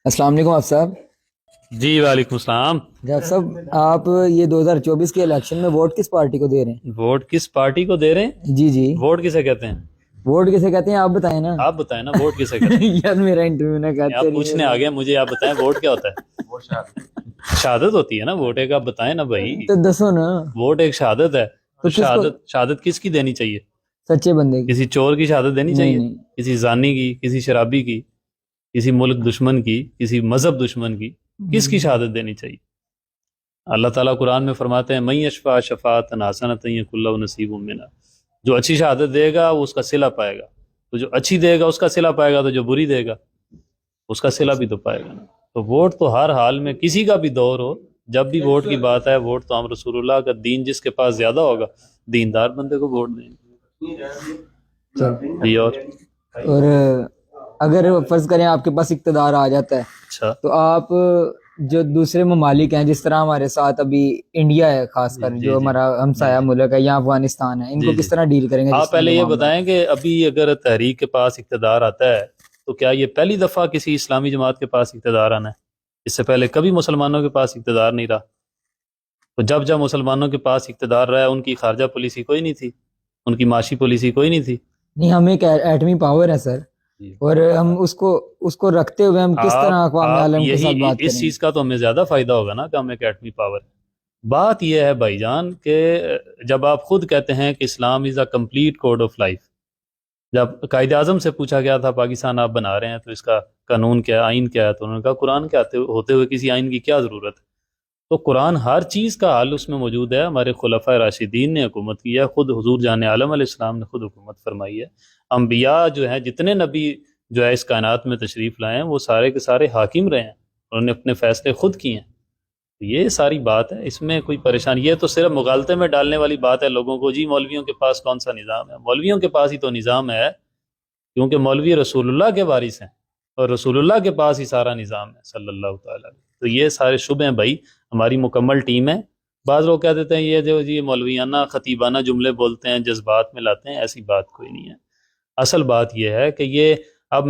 السلام علیکم آپ صاحب۔ جی وعلیکم السلام۔ ڈاکٹر صاحب آپ یہ 2024 کے الیکشن میں ووٹ کس پارٹی کو دے رہے ہیں؟ ووٹ کس پارٹی کو دے رہے ہیں؟ جی جی، ووٹ کسے کہتے ہیں؟ ووٹ کسے کہتے ہیں آپ بتائیں نا۔ آپ بتائیں نا، ووٹ کسے کہتے ہیں؟ یار میرا انٹرویو نہ آپ کرتے پوچھنے آ گئے مجھے، آپ بتائیں ووٹ کیا ہوتا ہے؟ شہادت ہوتی ہے نا، ووٹ ایک، آپ بتائیں نا بھائی۔ تو دسو نا۔ ووٹ ایک شہادت ہے، تو کس کو؟ شہادت کس کی دینی چاہیے؟ سچے بندے کی؟ کسی چور کی شہادت دینی نہیں چاہیے؟ نہیں۔ کسی زانی کی، کسی شرابی کی، کسی ملک دشمن کی، کسی مذہب دشمن کی، کس کی شہادت دینی چاہیے؟ اللہ تعالیٰ قرآن میں فرماتے ہیں من یشفع شفاعۃ حسنۃ یکن لہ نصیب منہا، جو اچھی شہادت دے گا وہ اس کا صلہ پائے گا، تو جو اچھی دے گا اس کا صلہ پائے گا، تو جو بری دے گا اس کا صلہ بھی تو پائے گا نا۔ تو ووٹ تو ہر حال میں کسی کا بھی دور ہو، جب بھی ووٹ کی بات ہے، ووٹ تو ہم رسول اللہ کا دین جس کے پاس زیادہ ہوگا دیندار بندے کو ووٹ دیں گے۔ اور اگر فرض کریں آپ کے پاس اقتدار آ جاتا ہے اچھا، تو آپ جو دوسرے ممالک ہیں، جس طرح ہمارے ساتھ ابھی انڈیا ہے خاص کر، جو ہمارا ہمسایہ ملک ہے، یا افغانستان ہے، ان کو کس طرح ڈیل کریں گے؟ آپ پہلے یہ بتائیں کہ ابھی اگر تحریک کے پاس اقتدار آتا ہے تو کیا یہ پہلی دفعہ کسی اسلامی جماعت کے پاس اقتدار آنا ہے؟ اس سے پہلے کبھی مسلمانوں کے پاس اقتدار نہیں رہا، تو جب جب مسلمانوں کے پاس اقتدار رہا ہے، ان کی خارجہ پالیسی کوئی نہیں تھی، ان کی معاشی پالیسی کوئی نہیں تھی۔ نہیں، ہم ایک ایٹمی پاور ہے سر، اور ہم اس کو رکھتے ہوئے ہم کس طرح اقوام عالم کے ساتھ بات کریں؟ اس چیز کا تو ہمیں زیادہ فائدہ ہوگا نا کہ ہم ایک ایٹمی پاور۔ بات یہ ہے بھائی جان کہ جب آپ خود کہتے ہیں کہ اسلام is a complete code of life, جب قائد اعظم سے پوچھا گیا تھا پاکستان آپ بنا رہے ہیں تو اس کا قانون کیا ہے، آئین کیا ہے، تو انہوں نے کہا قرآن کے ہوتے ہوئے کسی آئین کی کیا ضرورت ہے؟ تو قرآن ہر چیز کا حل اس میں موجود ہے۔ ہمارے خلفۂ راشدین نے حکومت کی ہے، خود حضور جان عالم علیہ السلام نے خود حکومت فرمائی ہے۔ انبیاء جو ہیں، جتنے نبی جو ہے اس کائنات میں تشریف لائے ہیں، وہ سارے کے سارے حاکم رہے ہیں، انہوں نے اپنے فیصلے خود کیے ہیں۔ یہ ساری بات ہے، اس میں کوئی پریشانی، یہ تو صرف مغالطے میں ڈالنے والی بات ہے لوگوں کو، جی مولویوں کے پاس کون سا نظام ہے؟ مولویوں کے پاس ہی تو نظام ہے، کیونکہ مولوی رسول اللہ کے وارث ہیں، اور رسول اللہ کے پاس ہی سارا نظام ہے صلی اللہ تعالیٰ علیہ۔ تو یہ سارے شبہ ہیں بھائی، ہماری مکمل ٹیم ہے۔ بعض لوگ کہہ دیتے ہیں یہ جو جی مولویانہ خطیبانہ جملے بولتے ہیں، جذبات میں لاتے ہیں، ایسی بات کوئی نہیں ہے۔ اصل بات یہ ہے کہ یہ اب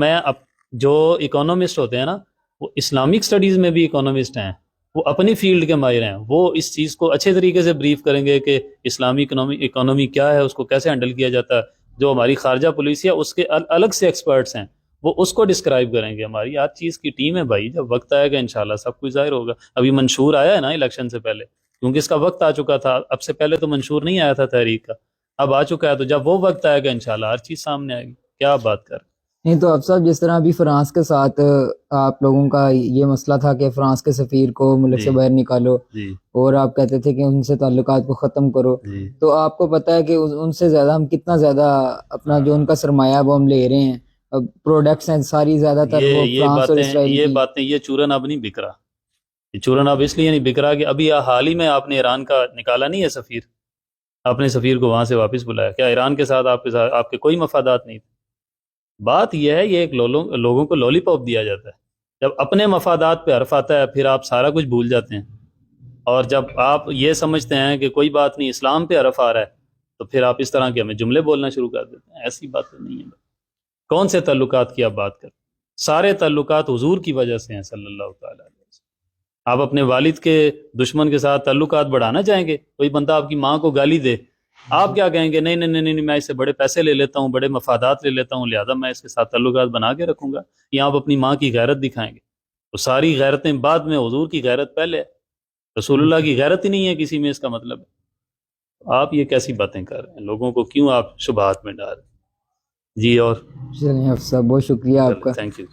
جو اکانومسٹ ہوتے ہیں نا، وہ اسلامک سٹڈیز میں بھی اکانومسٹ ہیں، وہ اپنی فیلڈ کے ماہر ہیں، وہ اس چیز کو اچھے طریقے سے بریف کریں گے کہ اسلامی اکانومی کیا ہے، اس کو کیسے ہینڈل کیا جاتا ہے۔ جو ہماری خارجہ پالیسی ہے اس کے الگ سے ایکسپرٹس ہیں، وہ اس کو ڈسکرائب کریں گے۔ ہماری ہر چیز کی ٹیم ہے بھائی، جب وقت آئے گا انشاءاللہ سب کچھ ظاہر ہوگا۔ ابھی منشور آیا ہے نا الیکشن سے پہلے، کیونکہ اس کا وقت آ چکا تھا، اب سے پہلے تو منشور نہیں آیا تھا تحریک کا، اب آ چکا ہے، تو جب وہ وقت آئے گا انشاءاللہ ہر چیز سامنے آئے گی۔ کیا آپ بات کر رہے ہیں؟ نہیں تو اب صاحب، جس طرح ابھی فرانس کے ساتھ آپ لوگوں کا یہ مسئلہ تھا کہ فرانس کے سفیر کو ملک سے باہر نکالو، اور آپ کہتے تھے کہ ان سے تعلقات کو ختم کرو، تو آپ کو پتہ ہے کہ ان سے زیادہ ہم کتنا زیادہ اپنا جو ان کا سرمایہ وہ ہم لے رہے ہیں، پروڈکٹس ہیں ساری زیادہ تر وہ فرانس اور اسرائیل کی۔ یہ چورن اب نہیں بک رہا، یہ چورن اب اس لیے نہیں بک رہا کہ ابھی حال ہی میں آپ نے ایران کا نکالا نہیں ہے سفیر، آپ نے سفیر کو وہاں سے واپس بلایا، کیا ایران کے ساتھ آپ کے کوئی مفادات نہیں تھے؟ بات یہ ہے، یہ ایک لوگوں کو لولی پاپ دیا جاتا ہے، جب اپنے مفادات پہ حرف آتا ہے پھر آپ سارا کچھ بھول جاتے ہیں، اور جب آپ یہ سمجھتے ہیں کہ کوئی بات نہیں اسلام پہ حرف آ رہا ہے تو پھر آپ اس طرح کے ہمیں جملے بولنا شروع کر دیتے ہیں۔ ایسی بات نہیں ہے۔ کون سے تعلقات کی آپ بات کریں؟ سارے تعلقات حضور کی وجہ سے ہیں صلی اللہ تعالیٰ علیہ وسلم۔ آپ اپنے والد کے دشمن کے ساتھ تعلقات بڑھانا چاہیں گے؟ کوئی بندہ آپ کی ماں کو گالی دے، آپ کیا کہیں گے؟ نہیں نہیں نہیں نہیں، میں اس سے بڑے پیسے لے لیتا ہوں، بڑے مفادات لے لیتا ہوں، لہذا میں اس کے ساتھ تعلقات بنا کے رکھوں گا، یا آپ اپنی ماں کی غیرت دکھائیں گے؟ تو ساری غیرتیں بعد میں، حضور کی غیرت پہلے ہے، رسول اللہ کی غیرت ہی نہیں ہے کسی میں، اس کا مطلب ہے۔ آپ یہ کیسی باتیں کر رہے ہیں؟ لوگوں کو کیوں آپ شبہات میں ڈال رہے ہیں؟ جی، اور چلیں افسر، بہت شکریہ آپ کا۔ Thank you.